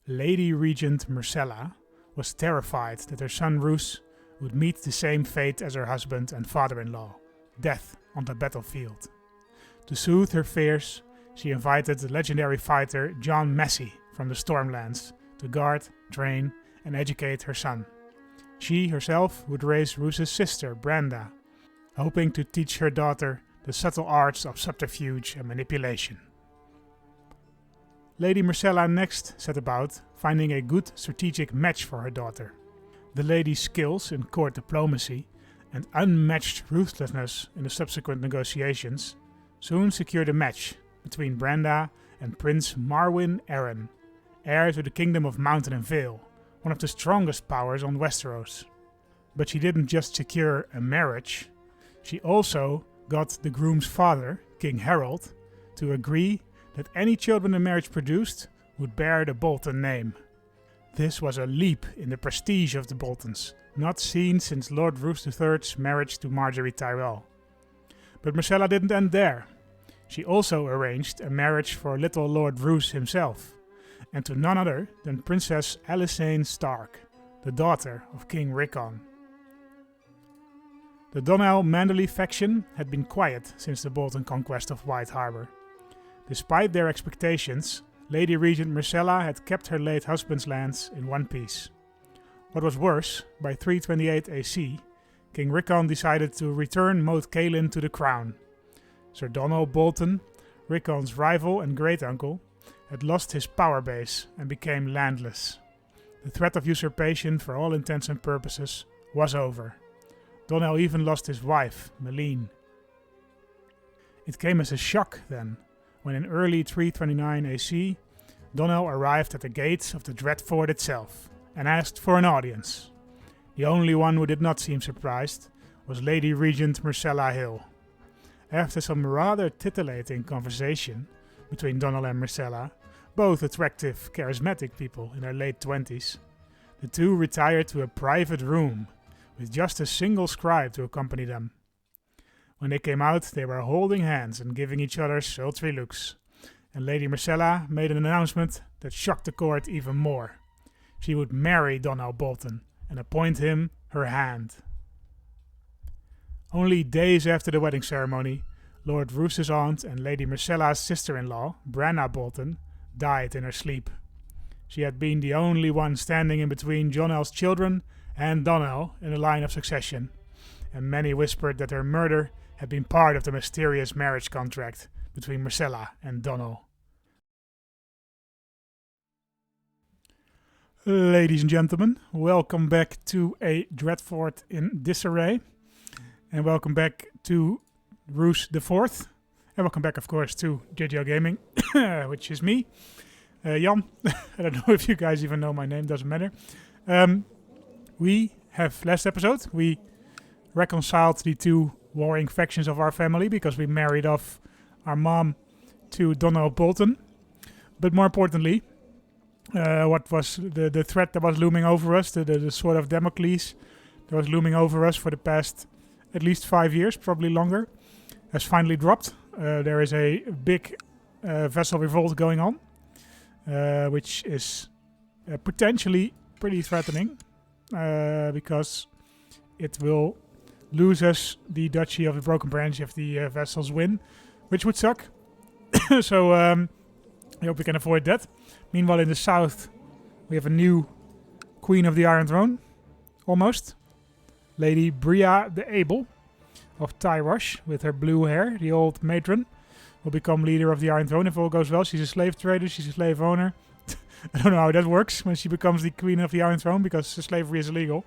Lady Regent Myrcella was terrified that her son Roose would meet the same fate as her husband and father-in-law, death on the battlefield. To soothe her fears, she invited the legendary fighter John Massey from the Stormlands to guard, train, and educate her son. She herself would raise Roose's sister, Branda, hoping to teach her daughter the subtle arts of subterfuge and manipulation. Lady Myrcella next set about finding a good strategic match for her daughter. The lady's skills in court diplomacy and unmatched ruthlessness in the subsequent negotiations soon secured a match between Branda and Prince Marwyn Arryn, heir to the Kingdom of Mountain and Vale, one of the strongest powers on Westeros. But she didn't just secure a marriage, she also got the groom's father, King Harold, to agree that any children the marriage produced would bear the Bolton name. This was a leap in the prestige of the Boltons, not seen since Lord Roose III's marriage to Marjorie Tyrell. But Myrcella didn't end there. She also arranged a marriage for little Lord Roose himself, and to none other than Princess Alysanne Stark, the daughter of King Rickon. The Donnell Manderley faction had been quiet since the Bolton conquest of White Harbor. Despite their expectations, Lady Regent Myrcella had kept her late husband's lands in one piece. What was worse, by 328 AC, King Rickon decided to return Moat Cailin to the crown. Sir Donnell Bolton, Rickon's rival and great-uncle, had lost his power base and became landless. The threat of usurpation, for all intents and purposes, was over. Donnell even lost his wife, Meline. It came as a shock, then, when in early 329 AC, Donnell arrived at the gates of the Dreadfort itself and asked for an audience. The only one who did not seem surprised was Lady Regent Myrcella Hill. After some rather titillating conversation between Donnell and Myrcella, both attractive, charismatic people in their late 20s, the two retired to a private room with just a single scribe to accompany them. When they came out, they were holding hands and giving each other sultry looks, and Lady Myrcella made an announcement that shocked the court even more. She would marry Donnell Bolton and appoint him her hand. Only days after the wedding ceremony, Lord Roose's aunt and Lady Myrcella's sister-in-law, Branna Bolton, died in her sleep. She had been the only one standing in between Jonel's children and Donnell in the line of succession, and many whispered that her murder had been part of the mysterious marriage contract between Myrcella and Donnell. Ladies and gentlemen, welcome back to a Dreadfort in disarray, and welcome back to Roose IV, and welcome back, of course, to JGL Gaming, which is me, Jan. I don't know if you guys even know my name, doesn't matter. We have, last episode, we reconciled the two warring factions of our family because we married off our mom to Donnell Bolton. But more importantly, what was the threat that was looming over us, the sword of Damocles that was looming over us for the past at least 5 years, probably longer, has finally dropped. There is a big Vassal revolt going on, which is potentially pretty threatening because it will lose us the Duchy of the Broken Branch if the Vassals win, which would suck. So I hope we can avoid that. Meanwhile, in the south, we have a new Queen of the Iron Throne, almost. Lady Bria the Able of Tyroshi, with her blue hair, the old matron, will become leader of the Iron Throne if all goes well. She's a slave trader, she's a slave owner. I don't know how that works when she becomes the Queen of the Iron Throne, because slavery is illegal.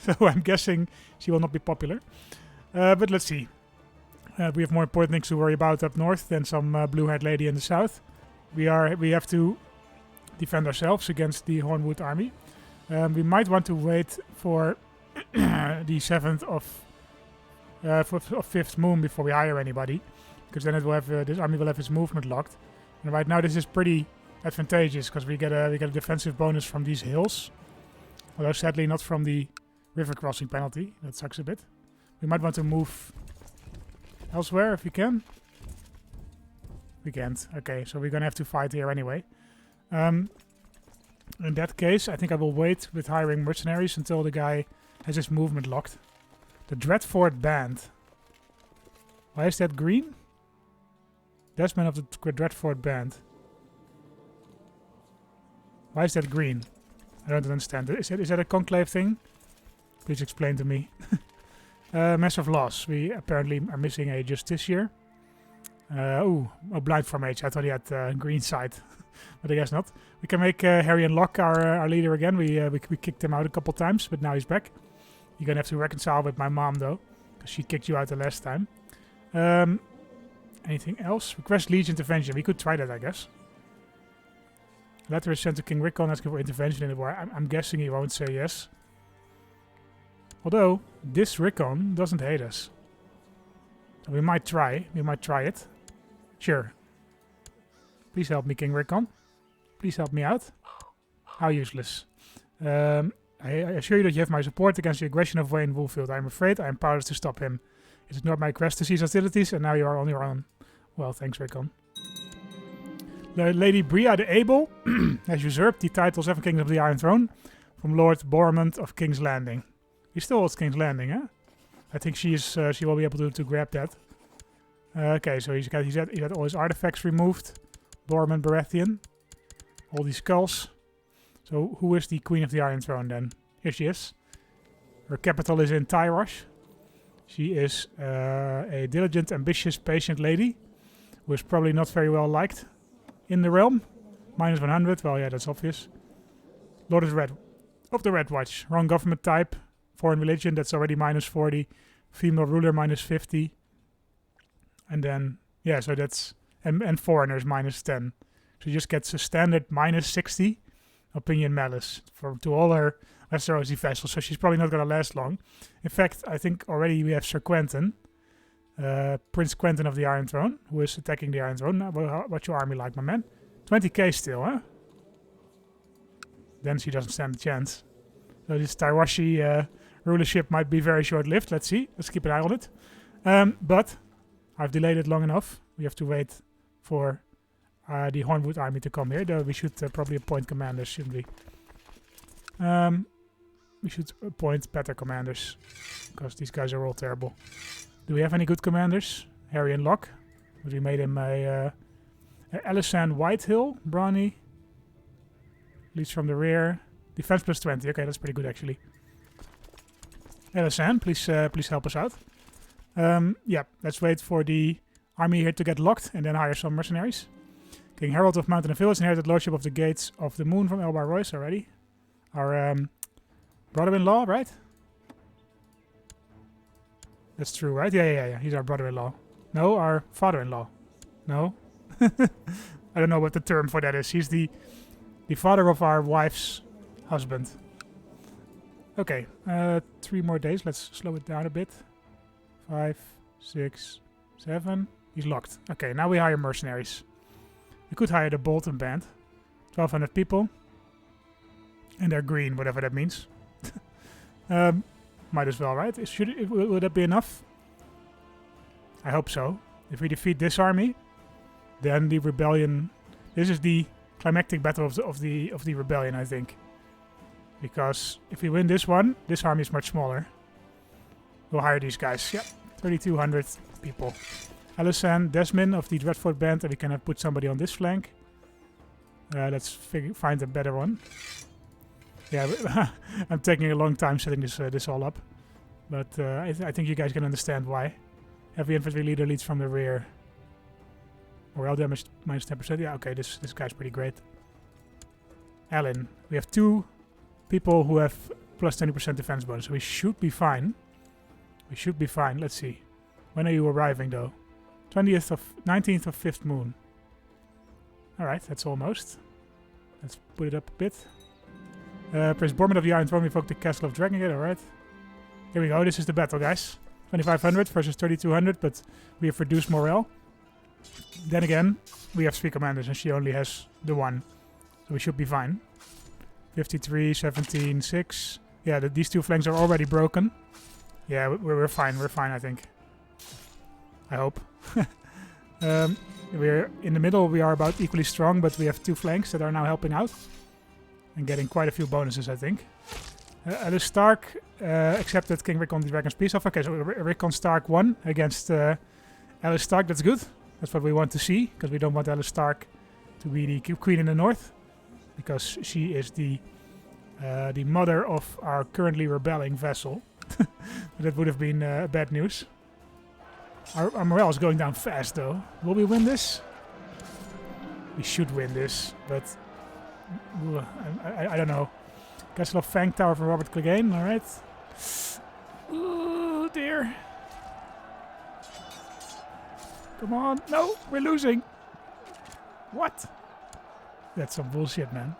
So I'm guessing she will not be popular. But let's see. We have more important things to worry about up north than some blue-haired lady in the south. We have to defend ourselves against the Hornwood army. We might want to wait for the 7th of 5th moon before we hire anybody, because then it will have this army will have its movement locked. And right now this is pretty advantageous because we get a defensive bonus from these hills, although sadly not from the river crossing penalty. That sucks a bit. We might want to move elsewhere if we can. We can't. Okay, so we're gonna have to fight here anyway. In that case, I think I will wait with hiring mercenaries until the guy has his movement locked. The Dreadfort band. Why is that green? Desmond of the Dreadfort band. Why is that green? I don't understand. Is that a conclave thing? Please explain to me. Massive loss. We apparently are missing a justiciar. Blind from age. I thought he had green side, but I guess not. We can make Harry and Locke our leader again. We kicked him out a couple times, but now he's back. You're gonna have to reconcile with my mom though, because she kicked you out the last time. Anything else? Request Liege intervention. We could try that, I guess. Letter is sent to King Rickon asking for intervention in the war. I'm guessing he won't say yes. Although, this Rickon doesn't hate us. So we might try. We might try it. Sure. Please help me, King Rickon. Please help me out. How useless. I assure you that you have my support against the aggression of Wayne Woolfield. I am afraid I am powerless to stop him. It is not my request to cease hostilities, and now you are on your own. Well, thanks, Rickon. Lady Bria the Able has usurped the title Seven Kings of the Iron Throne from Lord Bormond of King's Landing. He still holds King's Landing, huh? I think she will be able to grab that. Okay, so he's had all his artifacts removed. Bormond Baratheon. All these skulls. So who is the Queen of the Iron Throne then? Here she is. Her capital is in Tyroshi. She is a diligent, ambitious, patient lady who is probably not very well liked in the realm. Minus 100. Well, yeah, that's obvious. Lord of the Red Watch. Wrong government type. Foreign religion. That's already minus 40. Female ruler minus 50. And then, yeah, so that's... And foreigners minus 10. So she just gets a standard minus 60 opinion malice to all her Westerosi vassals. So she's probably not going to last long. In fact, I think already we have Sir Quentin. Prince Quentin of the Iron Throne, who is attacking the Iron Throne. What's your army like, my man? 20k still, huh? Then she doesn't stand a chance. So this Tyroshi rulership might be very short-lived. Let's see. Let's keep an eye on it. But I've delayed it long enough. We have to wait for the Hornwood army to come here. Though we should probably appoint commanders, shouldn't we? We should appoint better commanders, because these guys are all terrible. Do we have any good commanders? Harry and Locke. But we made him a Alisan Whitehill, Brawny. Leads from the rear. Defense plus 20. Okay, that's pretty good actually. Alisan, please help us out. Yeah, let's wait for the army here to get locked and then hire some mercenaries. King Harold of Mountain and Hill has inherited lordship of the Gates of the Moon from Elbar Royce already. Our brother-in-law, right? That's true, right? Yeah. He's our brother-in-law. No, our father-in-law. No? I don't know what the term for that is. He's the father of our wife's husband. Okay, 3 more days. Let's slow it down a bit. 5, 6, 7. He's locked. Okay, now we hire mercenaries. We could hire the Bolton band. 1,200 people. And they're green, whatever that means. Might as well, right? Will that be enough? I hope so. If we defeat this army, then the rebellion... This is the climactic battle of the rebellion, I think. Because if we win this one, this army is much smaller. We'll hire these guys. Yep, 3,200 people. Alisan, Desmond of the Dreadfort band, and we can put somebody on this flank. Let's find a better one. Yeah, I'm taking a long time setting this all up. But I think you guys can understand why. Heavy infantry leader leads from the rear. Morale damage minus 10%. Yeah, okay, this guy's pretty great. Alan, we have 2 people who have plus 20% defense bonus, so we should be fine. We should be fine. Let's see. When are you arriving, though? 19th of 5th moon. Alright, that's almost. Let's put it up a bit. Prince Bormond of the Iron Throne revoked the Castle of Dragongate. Alright. Here we go. This is the battle, guys. 2,500 versus 3,200, but we have reduced morale. Then again, we have 3 commanders and she only has the 1. So we should be fine. 53, 17, 6. Yeah, these 2 flanks are already broken. Yeah, we're fine. We're fine, I think. I hope. We're in the middle. We are about equally strong, but we have 2 flanks that are now helping out. and getting quite a few bonuses, I think. Alice Stark accepted King Rickon the Dragon's Peace offer. Okay, so Rickon Stark won against Alice Stark. That's good. That's what we want to see, because we don't want Alice Stark to be the queen in the north, because she is the mother of our currently rebelling Vassal. That would have been bad news. Our morale is going down fast, though. Will we win this? We should win this, but I don't know. Castle of Fang Tower for Robert Clegane, alright. Oh dear. Come on. No, we're losing. What? That's some bullshit, man.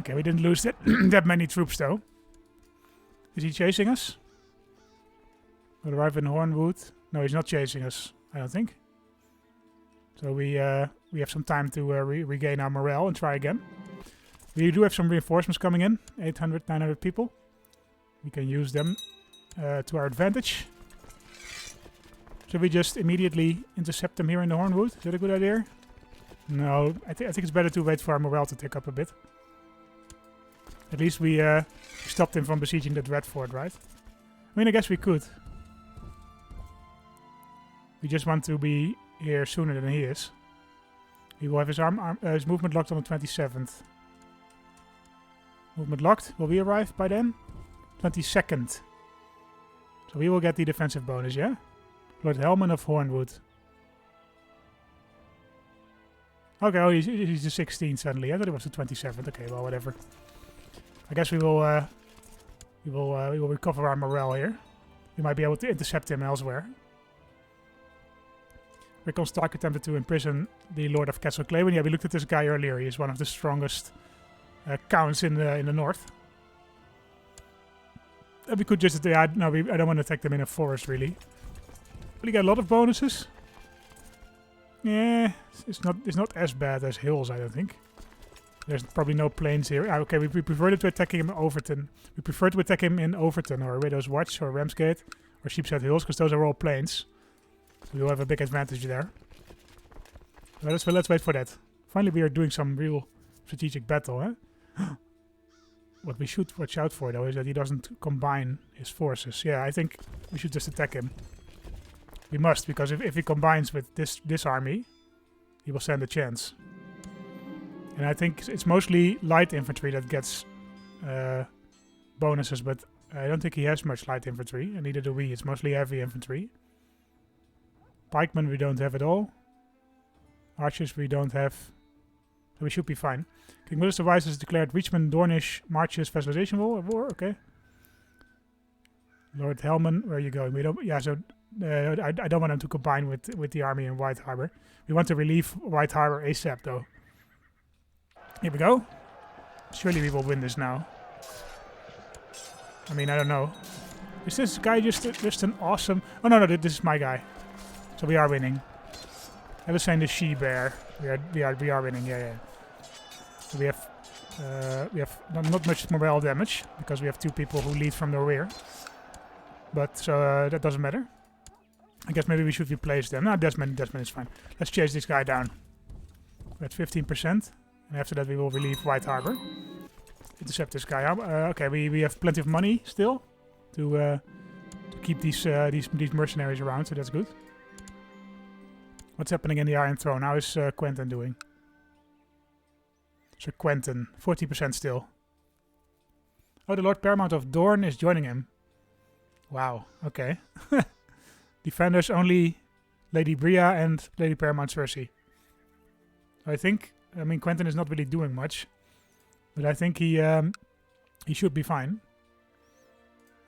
Okay, we didn't lose that many troops, though. Is he chasing us? We'll arrive in Hornwood. No, he's not chasing us, I don't think. So we have some time to regain our morale and try again. We do have some reinforcements coming in. 800, 900 people. We can use them to our advantage. Should we just immediately intercept them here in the Hornwood? Is that a good idea? No, I think it's better to wait for our morale to tick up a bit. At least we stopped him from besieging the Dreadfort, right? I mean, I guess we could. We just want to be here sooner than he is. He will have his movement locked on the 27th. Movement locked. Will we arrive by then? 22nd. So we will get the defensive bonus, yeah? Lord Helman of Hornwood. Okay, oh, he's the 16th suddenly. I thought it was the 27th. Okay, well, whatever. I guess we will recover our morale here. We might be able to intercept him elsewhere. Rickon Stark attempted to imprison the Lord of Castle Claymon. Yeah, we looked at this guy earlier. He is one of the strongest counts in the north. We could just... I don't want to attack them in a forest, really. Will he get a lot of bonuses? Yeah, it's not as bad as hills, I don't think. There's probably no plains here. Okay, we prefer to attack him in Overton. We prefer to attack him in Overton or Widow's Watch or Ramsgate or Sheepshead Hills, because those are all plains. So we will have a big advantage there. Let's wait for that. Finally, we are doing some real strategic battle, huh? What we should watch out for, though, is that he doesn't combine his forces. Yeah, I think we should just attack him. We must, because if he combines with this army, he will stand a chance. And I think it's mostly light infantry that gets bonuses, but I don't think he has much light infantry, and neither do we. It's mostly heavy infantry. Pikemen we don't have at all. Archers we don't have. So we should be fine. King Willis the Wise has declared Richmond, Dornish, Marches, vassalization war. Okay. Lord Helman, where are you going? We don't. Yeah, so I don't want him to combine with the army in White Harbor. We want to relieve White Harbor ASAP, though. Here we go. Surely we will win this now. I mean, I don't know. Is this guy just an awesome... Oh, no, this is my guy. So we are winning. I was saying the she-bear. We are winning, yeah. So we have not much morale damage, because we have two people who lead from the rear. But, so that doesn't matter. I guess maybe we should replace them. No, Desmond is fine. Let's chase this guy down. We're at 15%. And after that we will relieve White Harbor. Intercept this guy. Okay, we have plenty of money still to keep these mercenaries around, so that's good. What's happening in the Iron Throne? How is Quentin doing? Sir Quentin, 40% still. Oh, the Lord Paramount of Dorne is joining him. Wow, okay. Defenders only Lady Bria and Lady Paramount Cersei. I mean, Quentin is not really doing much, but I think he should be fine.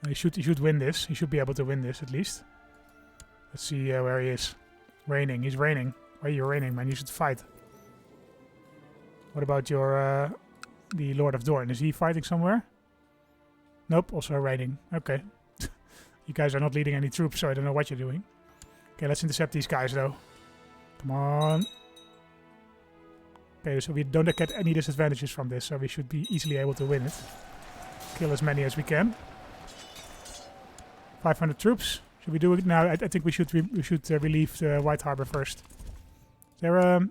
He should win this. He should be able to win this at least. Let's see where he is. Reigning. He's reigning. Why are you reigning, man? You should fight. What about your the Lord of Dorne? Is he fighting somewhere? Nope. Also reigning. Okay. You guys are not leading any troops, so I don't know what you're doing. Okay, let's intercept these guys, though. Come on. Okay, so we don't get any disadvantages from this, so we should be easily able to win it. Kill as many as we can. 500 troops. Should we do it now? I think we should relieve White Harbor first. Is there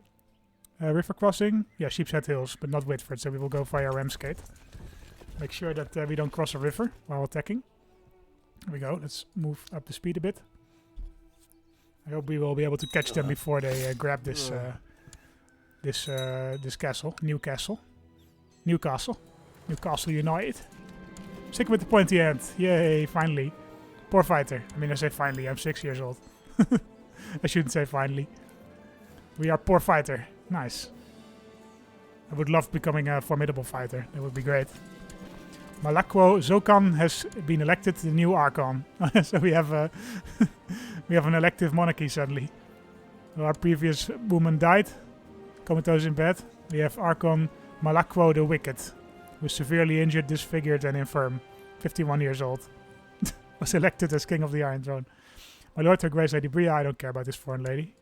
River crossing? Yeah, Sheepshead Hills, but not Whitford, so we will go via Ramsgate. Make sure that we don't cross a river while attacking. There we go. Let's move up the speed a bit. I hope we will be able to catch them before they grab this this castle. Newcastle United. Stick with the pointy end. Yay, finally. Poor fighter. I mean, I say finally. I'm 6 years old. I shouldn't say finally. We are poor fighter. Nice. I would love becoming a formidable fighter. That would be great. Malakwo Zokan has been elected the new Archon. So we have we have an elective monarchy suddenly. Our previous woman died. Comatose in bed. We have Archon Malakwo the Wicked, who was severely injured, disfigured and infirm. 51 years old. Was elected as King of the Iron Throne. My Lord, Her Grace Lady Bria, I don't care about this foreign lady.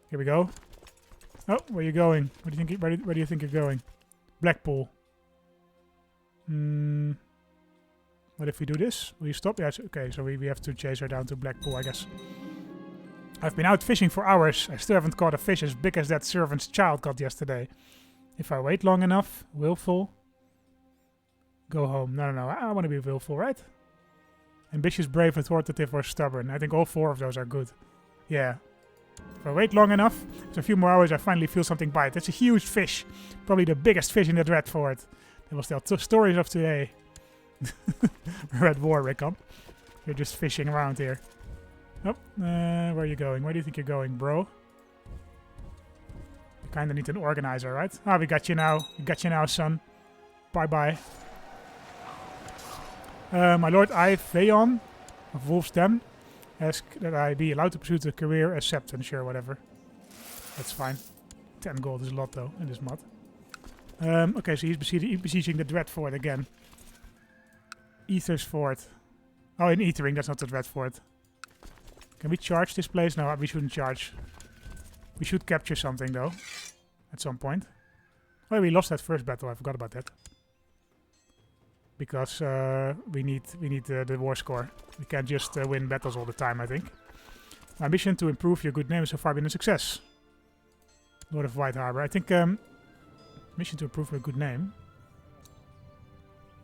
Here we go. Oh, where are you going? Where do you think you're going? Blackpool. What if we do this? Will you stop? Yes, okay, so we have to chase her down to Blackpool, I guess. I've been out fishing for hours. I still haven't caught a fish as big as that servant's child got yesterday. If I wait long enough, willful. Go home. No. I want to be willful, right? Ambitious, brave, authoritative, or stubborn. I think all 4 of those are good. Yeah. If I wait long enough, after a few more hours, I finally feel something bite. It's a huge fish. Probably the biggest fish in the Dreadfort. They will tell stories of today. We're at war, Rickon. You're just fishing around here. Oh, where are you going? Where do you think you're going, bro? You kinda need an organizer, right? Ah, we got you now. We got you now, son. Bye-bye. My Lord Iveon of Wolf's Den asked that I be allowed to pursue a career as Septon. Sure, whatever. That's fine. 10 gold is a lot, though, in this mod. Okay, so he's besieging the Dreadfort again. Ether's Fort. Oh, in Ethering, that's not the Dreadfort. Can we charge this place? No, we shouldn't charge. We should capture something, though. At some point. Oh, we lost that first battle. I forgot about that. Because we need the war score. We can't just win battles all the time, I think. My mission to improve your good name has so far been a success. Lord of White Harbor. I think... mission to improve your good name.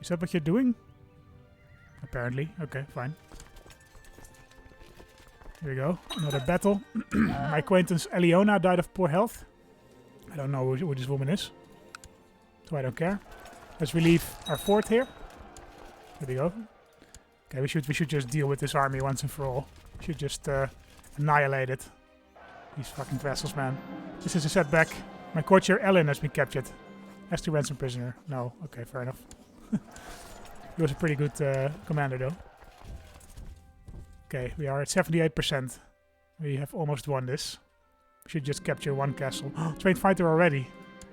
Is that what you're doing? Apparently. Okay, fine. Here we go. Another battle. My acquaintance Eliona died of poor health. I don't know who this woman is. So I don't care. Let's relieve our fort here. There we go. Okay, we should just deal with this army once and for all. We should just annihilate it. These fucking vassals, man. This is a setback. My courtier Ellen has been captured. As to ransom prisoner. No. Okay, fair enough. He was a pretty good commander, though. Okay, we are at 78%. We have almost won this. We should just capture one castle. Trained fighter already.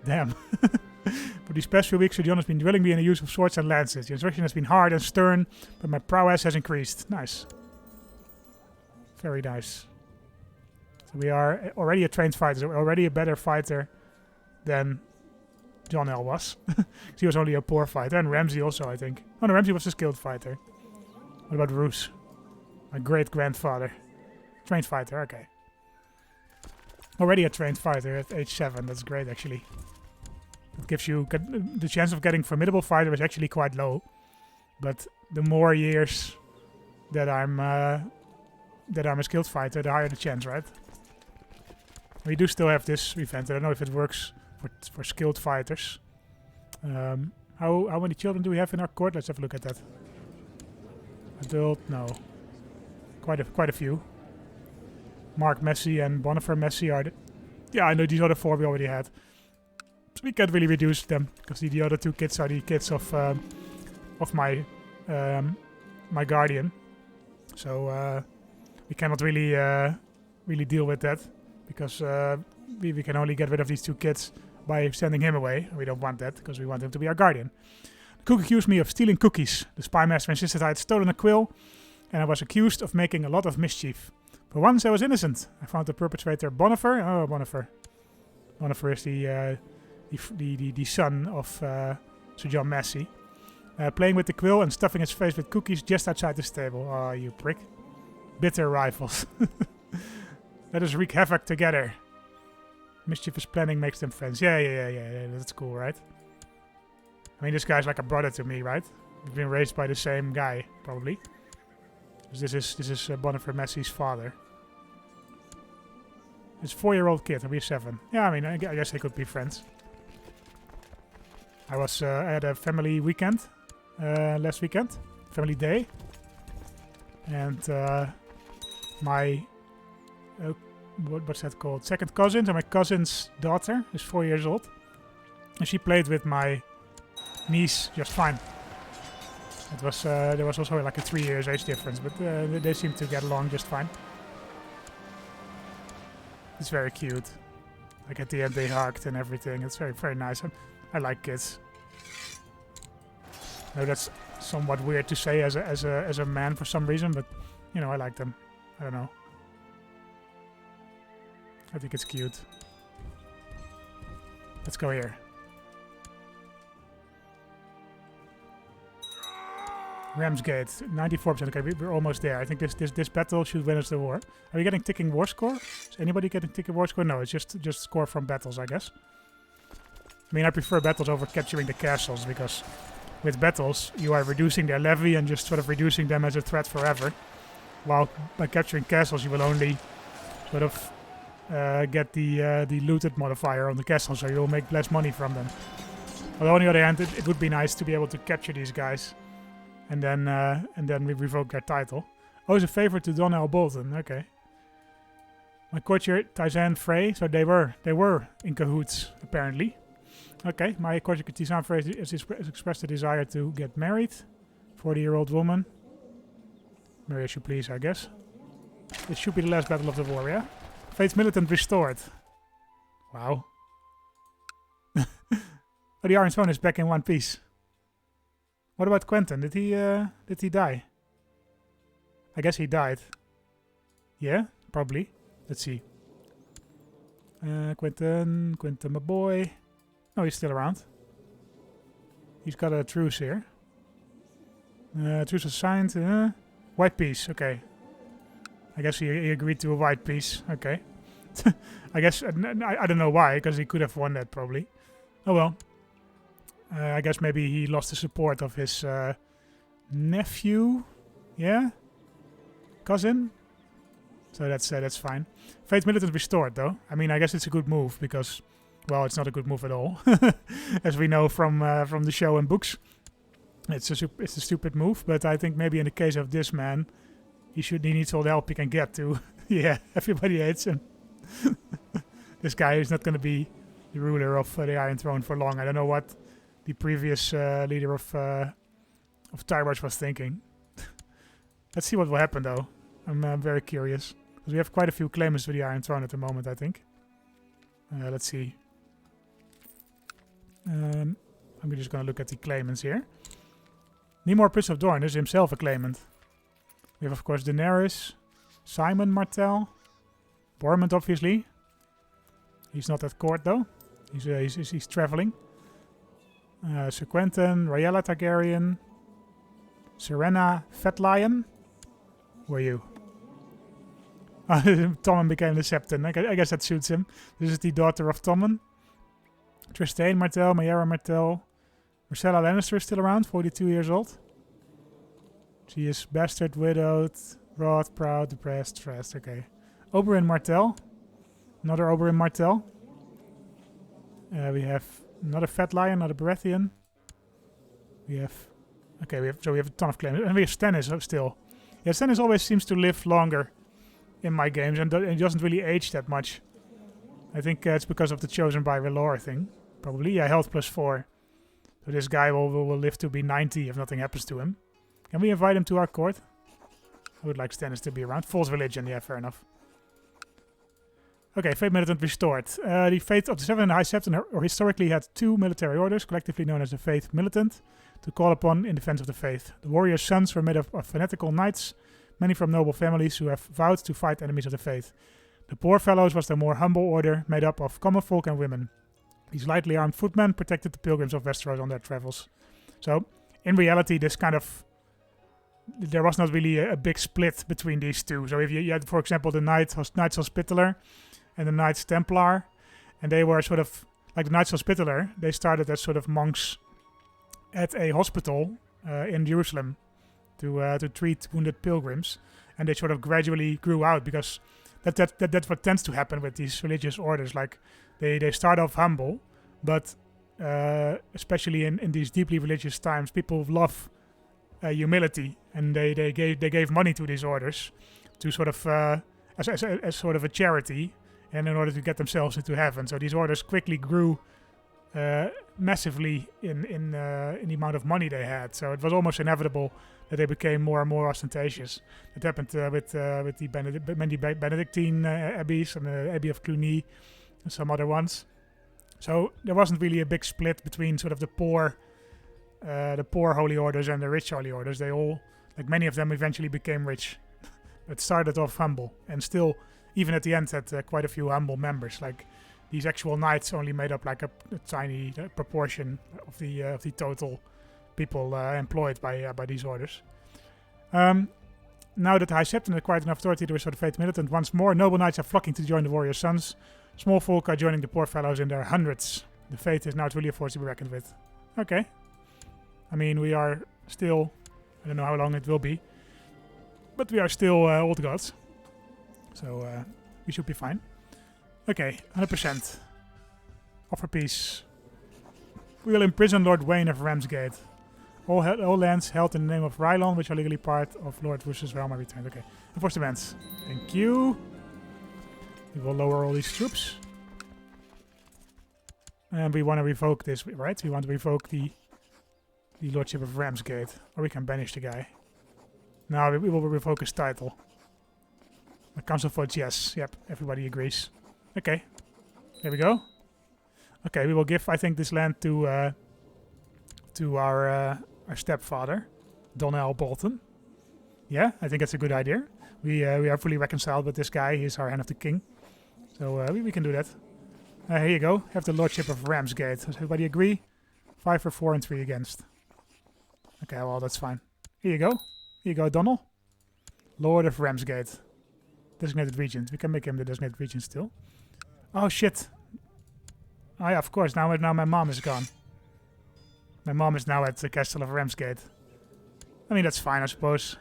Damn. For these past few weeks, Sir John has been drilling me in the use of swords and lances. The instruction has been hard and stern, but my prowess has increased. Nice. Very nice. So we are already a trained fighter. So we're already a better fighter than John L was. He was only a poor fighter. And Ramsey also, I think. Oh no, Ramsey was a skilled fighter. What about Roose? My great-grandfather. Trained fighter, okay. Already a trained fighter at age 7. That's great, actually. It gives you... the chance of getting formidable fighter is actually quite low. But the more years that I'm a skilled fighter, the higher the chance, right? We do still have this event. I don't know if it works for skilled fighters. How many children do we have in our court? Let's have a look at that. Adult, no. Quite a few. Mark Messi and Bonifer Messi are the... Yeah, I know these other 4 we already had. So we can't really reduce them, because the other 2 kids are the kids of my my guardian. So we cannot really deal with that, because we can only get rid of these 2 kids by sending him away. We don't want that, because we want him to be our guardian. The cook accused me of stealing cookies. The spy master insisted I had stolen a quill, and I was accused of making a lot of mischief. For once I was innocent. I found the perpetrator Bonifer. Oh, Bonifer. Bonifer is the son of Sir John Massey. Playing with the quill and stuffing his face with cookies just outside the stable. Oh, you prick. Bitter rivals. Let us wreak havoc together. Mischievous planning makes them friends. Yeah. That's cool, right? I mean, this guy's like a brother to me, right? We've been raised by the same guy, probably. This is Bonifer Messi's father. It's a 4-year-old kid, and we're 7. Yeah, I mean, I guess they could be friends. I had a family weekend last weekend, family day, and my what's that called? Second cousin, so my cousin's daughter is 4 years old, and she played with my niece just fine. It was there was also like a 3 years age difference, but they seem to get along just fine. It's very cute. Like at the end they hugged and everything. It's very nice. I like kids. I know that's somewhat weird to say as a man for some reason, but you know, I like them. I don't know. I think it's cute. Let's go here. Ramsgate, 94%. Okay, we're almost there. I think this battle should win us the war. Are we getting ticking war score? Is anybody getting ticking war score? No, it's just score from battles, I guess. I mean, I prefer battles over capturing the castles, because with battles, you are reducing their levy and just sort of reducing them as a threat forever. While by capturing castles, you will only sort of get the looted modifier on the castle, so you'll make less money from them. Although on the other hand, it would be nice to be able to capture these guys. And then we revoke their title. Oh, it's a favor to Donnell Bolton. Okay. My courtier Tyzan Frey. So they were in cahoots apparently. Okay. My courtier Tyzan Frey has expressed a desire to get married. 40-year-old woman. Marry as you please, I guess. This should be the last battle of the war, yeah? Fate's militant restored. Wow. Oh, the Iron Throne is back in one piece. What about Quentin? Did he die? I guess he died. Yeah, probably. Let's see. Quentin, my boy. No, he's still around. He's got a truce here. Truce was signed. White peace. Okay. I guess he agreed to a white peace. Okay. I guess I don't know why, because he could have won that probably. Oh well. I guess maybe he lost the support of his nephew, yeah, cousin. So that's fine. Fate militant restored, though. I mean, I guess it's a good move because, well, it's not a good move at all, as we know from the show and books. It's a stupid move, but I think maybe in the case of this man, he needs all the help he can get to. Yeah, everybody hates him. This guy is not going to be the ruler of the Iron Throne for long. I don't know what the previous leader of Tyroshi was thinking. Let's see what will happen, though. I'm very curious. Because we have quite a few claimants to the Iron Throne at the moment, I think. Let's see. I'm just going to look at the claimants here. Nemor Prince of Dorne is himself a claimant. We have, of course, Daenerys, Simon Martell, Bormund, obviously. He's not at court, though. He's traveling. Sir Quentin, Rhaella Targaryen, Serena Fetlion. Who are you? Tommen became the Septon. I guess that suits him. This is the daughter of Tommen. Trystane Martell, Mayara Martell. Marcella Lannister is still around, 42 years old. She is bastard, widowed, wrought, proud, depressed, stressed. Okay. Oberyn Martell. Another Oberyn Martell. We have another Fat Lion, another Baratheon. We have a ton of claims. And we have Stannis still. Yeah, Stannis always seems to live longer in my games and he doesn't really age that much. I think it's because of the Chosen by R'hllor thing. Probably. Yeah, health +4. So this guy will live to be 90 if nothing happens to him. Can we invite him to our court? I would like Stannis to be around. False religion, yeah, fair enough. Okay, Fate Militant restored. The Fate of the Seven and the High Septon historically had 2 military orders, collectively known as the Fate Militant, to call upon in defense of the faith. The warriors' sons were made up of fanatical knights, many from noble families who have vowed to fight enemies of the faith. The Poor Fellows was the more humble order, made up of common folk and women. These lightly armed footmen protected the pilgrims of Westeros on their travels. So, in reality, there was not really a big split between these two. So if you had, for example, the Knights Hospitaller and the Knights Templar, And they were sort of, like the Knights Hospitaller, they started as sort of monks at a hospital in Jerusalem to treat wounded pilgrims. And they sort of gradually grew out, because that's what tends to happen with these religious orders. Like, they start off humble, but especially in these deeply religious times, people love humility, and they gave money to these orders to sort of as sort of a charity, and in order to get themselves into heaven. So these orders quickly grew massively in the amount of money they had. So it was almost inevitable that they became more and more ostentatious. It happened with the many Benedictine abbeys and the Abbey of Cluny and some other ones. So there wasn't really a big split between sort of the poor holy orders and the rich holy orders. They all, like many of them, eventually became rich. It started off humble, and still, even at the end, had quite a few humble members. Like, these actual knights only made up like a tiny proportion of the total people employed by these orders. Now that the High Septon acquired enough authority to restore the faith militant once more, noble knights are flocking to join the warrior sons. Small folk are joining the poor fellows in their hundreds. The faith is now truly a force to be reckoned with. Okay. I mean, we are still, I don't know how long it will be, but we are still old gods. So we should be fine. Okay, 100%. Offer peace. We will imprison Lord Wayne of Ramsgate. All lands held in the name of Rylon, which are legally part of Lord Roose's realm, are returned. Okay. Enforce demands. Thank you. We will lower all these troops. And we want to revoke this, right? We want to revoke the Lordship of Ramsgate. Or we can banish the guy. No, we will revoke his title. The council votes yes. Yep, everybody agrees. Okay. There we go. Okay, we will give, I think, this land to our stepfather, Donnell Bolton. Yeah, I think that's a good idea. We are fully reconciled with this guy. He's our hand of the king. So we can do that. Here you go. Have the Lordship of Ramsgate. Does everybody agree? 5 for 4 and 3 against. Okay, well, that's fine. Here you go. Here you go, Donnell. Lord of Ramsgate. Designated regent. We can make him the designated regent still. Oh, shit. Oh, yeah, of course. Now my mom is gone. My mom is now at the Castle of Ramsgate. I mean, that's fine, I suppose.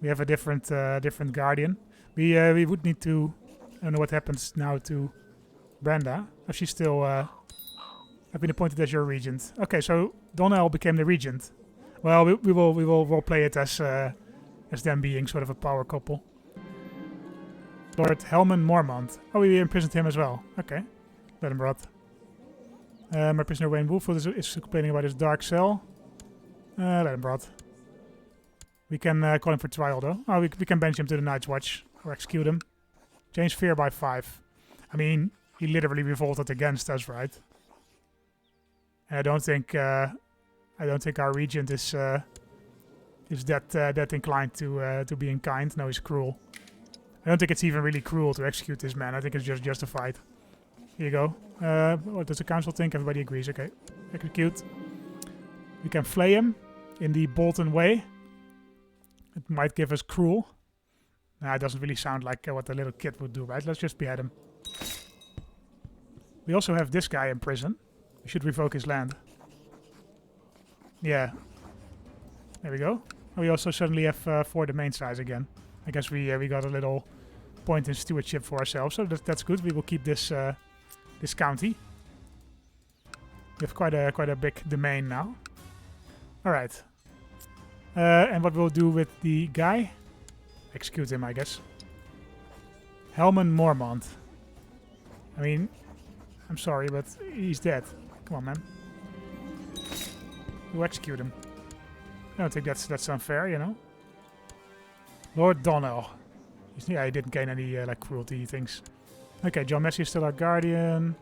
We have a different guardian. We would need to... I don't know what happens now to Brenda. Oh, she's still... I've been appointed as your regent. Okay, so Donnell became the regent. Well, we will role play it as them being sort of a power couple. Lord Helman Mormont. Oh, we imprisoned him as well. Okay, let him rot. My prisoner Wayne Wolfwood is complaining about his dark cell. Let him rot. We can call him for trial though. Oh, we can bench him to the Night's Watch or execute him. Change fear by 5. I mean, he literally revolted against us, right? And I don't think our regent is that inclined to being kind. No, he's cruel. I don't think it's even really cruel to execute this man. I think it's just justified. Here you go. What does the council think? Everybody agrees. Okay, execute. We can flay him in the Bolton way. It might give us cruel. Nah, it doesn't really sound like what a little kid would do, right? Let's just behead him. We also have this guy in prison. We should revoke his land. Yeah. There we go. We also suddenly have 4 domain size again. I guess we got a little point in stewardship for ourselves, so that's good. We will keep this this county. We have quite a big domain now. All right. And what we'll do with the guy? Execute him, I guess. Helman Mormont. I mean, I'm sorry, but he's dead. Come on, man. We'll execute him. I don't think that's unfair, you know. Lord Donnell. Yeah, he didn't gain any like cruelty things. Okay, John Messi is still our guardian.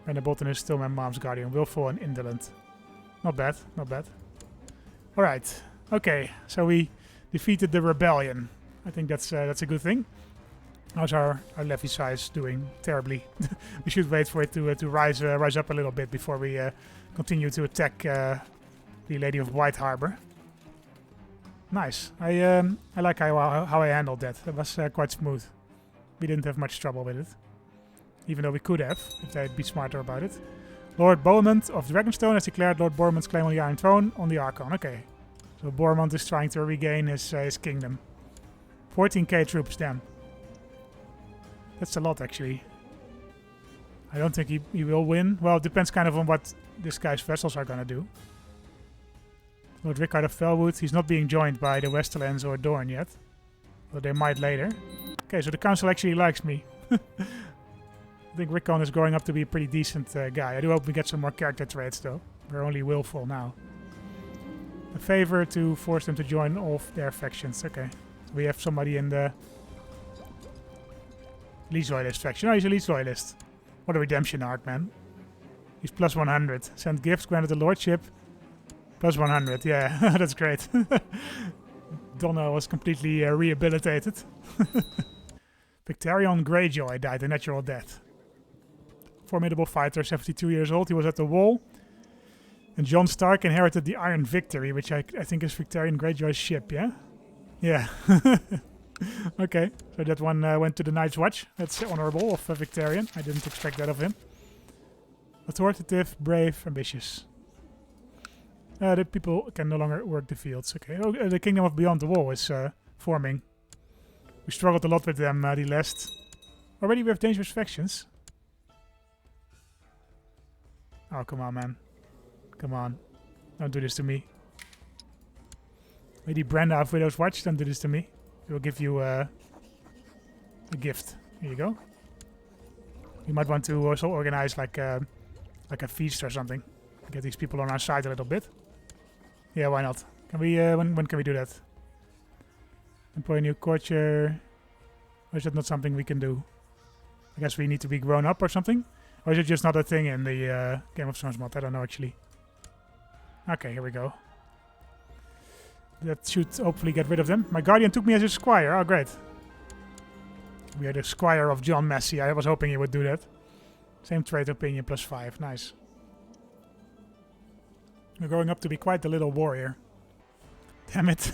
Brenda Bolton is still my mom's guardian. Willful and indolent. Not bad, not bad. Alright. Okay, so we defeated the rebellion. I think that's a good thing. How's our levy size doing? Terribly. We should wait for it to rise up a little bit before we continue to attack the Lady of White Harbor. Nice. I like how I handled that. It was quite smooth. We didn't have much trouble with it. Even though we could have, if they'd be smarter about it. Lord Beaumont of Dragonstone has declared Lord Beaumont's claim on the Iron Throne on the Archon. Okay. So Beaumont is trying to regain his kingdom. 14k troops, damn. That's a lot, actually. I don't think he will win. Well, it depends kind of on what this guy's vessels are gonna do. Lord Rickard of Felwood, he's not being joined by the Westerlands or Dorne yet. But they might later. Okay, so the council actually likes me. I think Rickon is growing up to be a pretty decent guy. I do hope we get some more character traits, though. We're only willful now. A favor to force them to join all of their factions. Okay. So we have somebody in the Least Loyalist faction. Oh, he's a Least Loyalist. What a redemption arc, man. He's plus 100. Send gifts, granted the lordship. Plus 100, yeah. That's great. Donna was completely rehabilitated. Victarion Greyjoy died a natural death. Formidable fighter, 72 years old. He was at the wall. And Jon Stark inherited the Iron Victory, which I think is Victarion Greyjoy's ship, yeah? Yeah. Okay, so that one went to the Night's Watch. That's honorable of Victarion. I didn't expect that of him. Authoritative, brave, ambitious. The people can no longer work the fields. Okay, oh, the Kingdom of Beyond the Wall is forming. We struggled a lot with them, the last. Already we have dangerous factions. Oh, come on, man. Come on. Don't do this to me. Lady Brenda of Widow's Watch, don't do this to me. We'll give you a gift. Here you go. You might want to also organize like a feast or something. Get these people on our side a little bit. Yeah, why not? Can we? When can we do that? Employ a new courtier. Or is that not something we can do? I guess we need to be grown up or something. Or is it just not a thing in the Game of Thrones mod? I don't know actually. Okay, here we go. That should hopefully get rid of them. My guardian took me as his squire. Oh, great. We are the squire of John Massey. I was hoping he would do that. Same trait opinion, plus 5. Nice. We're growing up to be quite the little warrior. Damn it.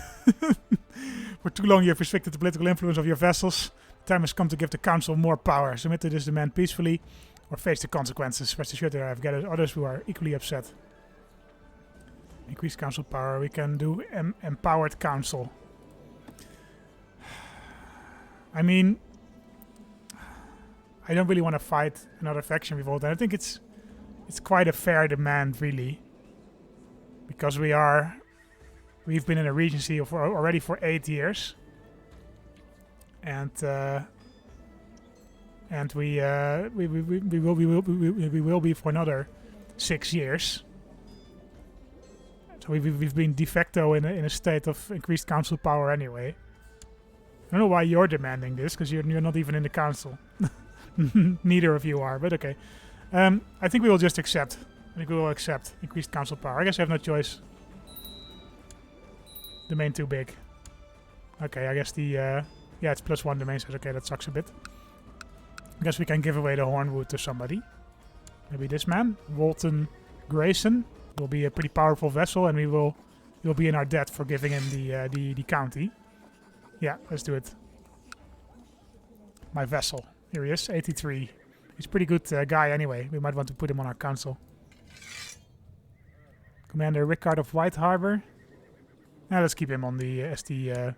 For too long you have restricted the political influence of your vassals. The time has come to give the council more power. Submit to this demand peacefully or face the consequences. Rest assured that I have gathered others who are equally upset. Increase council power. We can do empowered council. I mean, I don't really want to fight another faction revolt. And I think it's quite a fair demand, really, because we've been in a regency already for 8 years, and we will be for another 6 years. So we've been de facto in a state of increased council power anyway. I don't know why you're demanding this, because you're not even in the council. Neither of you are, but okay. I think we will just accept. I think we will accept increased council power. I guess I have no choice. Domain too big. Okay, I guess the yeah, it's plus 1 domain size. Okay, that sucks a bit. I guess we can give away the hornwood to somebody. Maybe this man, Walton Grayson. Will be a pretty powerful vessel, and he'll be in our debt for giving him the county. Yeah, let's do it. My vessel. Here he is, 83. He's a pretty good guy anyway. We might want to put him on our council. Commander Rickard of White Harbor. Now let's keep him on as the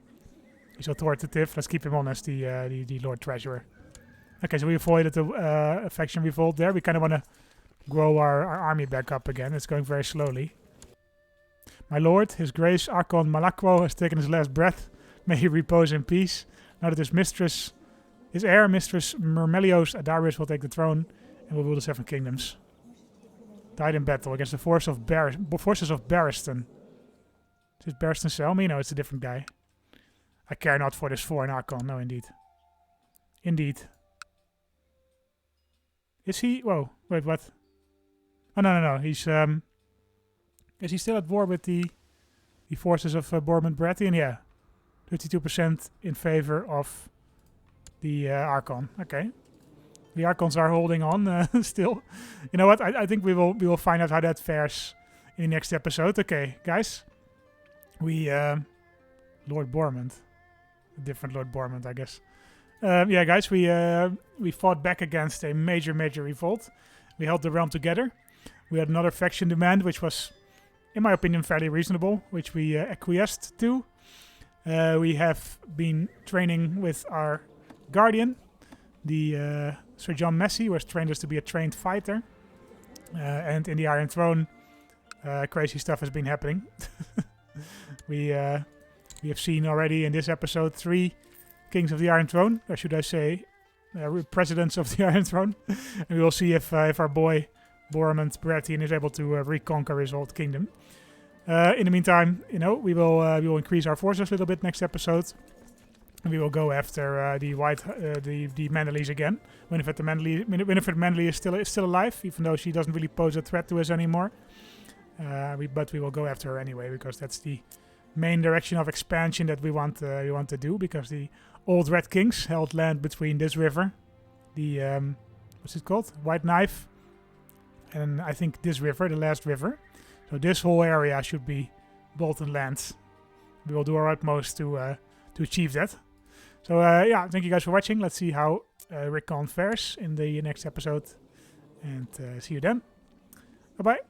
he's authoritative. Let's keep him on as the Lord Treasurer. Okay, so we avoided a faction revolt there. We kind of want to grow our army back up again. It's going very slowly. My lord, his grace Archon Malakwo has taken his last breath. May he repose in peace. Now that his heir, Mistress Mermelios Adarius, will take the throne and will rule the 7 kingdoms. Died in battle against the forces of Barristan. Is it Barristan Selmy? No, it's a different guy. I care not for this foreign Archon. No, indeed. Indeed. Is he? Whoa, wait, what? Oh, no. He's, is he still at war with the forces of Bormund Baratheon? Yeah. 32% in favor of the Archon. Okay. The Archons are holding on still. You know what? I think we will find out how that fares in the next episode. Okay, guys. We, Lord Bormund. A different Lord Bormund, I guess. Yeah, guys, we fought back against a major revolt. We held the realm together. We had another faction demand, which was, in my opinion, fairly reasonable, which we acquiesced to. We have been training with our guardian, the Sir John Massey, who has trained us to be a trained fighter. And in the Iron Throne, crazy stuff has been happening. We have seen already in this episode 3 Kings of the Iron Throne, or should I say, presidents of the Iron Throne. And we will see if our boy Boromant Baratheon is able to reconquer his old kingdom. In the meantime, we will increase our forces a little bit next episode. And we will go after the Manderleys again. Winifred Manderley is still alive, even though she doesn't really pose a threat to us anymore. But we will go after her anyway, because that's the main direction of expansion that we want to do. Because the old Red Kings held land between this river, the what's it called, White Knife, and I think this river, the last river. So this whole area should be Bolton lands. We will do our utmost to achieve that. So yeah, thank you guys for watching. Let's see how Rickon fares in the next episode, and see you then. Bye bye.